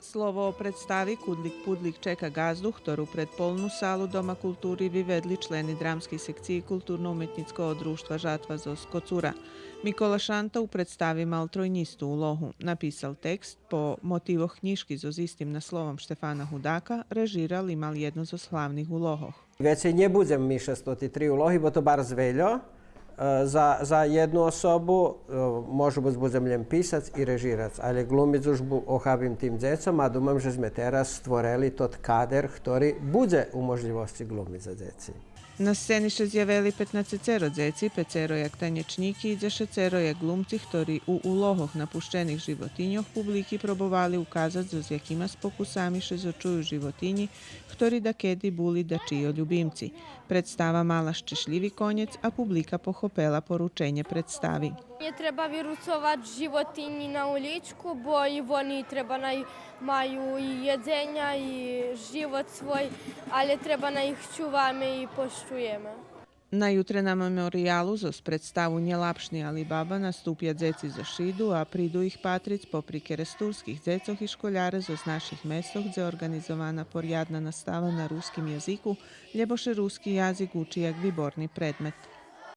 Slovo o predstavi Kudlik Pudlik čeka gazdu, ktorú pred polnú sálu Doma kultúry vyvedli členi dramskej sekciji Kulturno-umetnického društva Žatva zo Skocura. Mikola Šanta u predstavi mal trojnistu ulohu. Napisal tekst po motivoch knjižki zo istim naslovom Štefana Hudaka, režiral i mal jednu zo slavnih ulohoh. Vecej nebudem myšestoti tri ulohy, bo to bar zveľo. Za jednu osobu môžu byť budem pisac i režirac, ale glumic už ochabim tým decom a dúmam, že sme teraz stvorili tot kader, ktorý bude u možljivosti glumiť za deci. Na sceni še zjaveli 15 deci, 5 jak tanječniki i 10 jak glumci, ktorí u ulohoh napuščenih životinjoh publiki probovali ukazat z jakima spokusami še zočuju životinji, ktorí da kedi buli da čijo ljubimci. Predstava mala ščešljivi konjec, a publika pohopela poručenje predstavi. Nie treba virucovati životinji na uličku, bo i oni treba maju i jedzenja i život svoj, ali treba na ih čuvame i poštujeme. Na jutre na memorialu zos predstavu Njelapšni Alibaba nastupja dzeci za šidu, a pridu ih patric poprike resturskih dzecoh i školjare zos naših mestoh, gdje organizovana porjadna nastava na ruskim jeziku, ljeboše ruski jazik uči jak viborni predmet.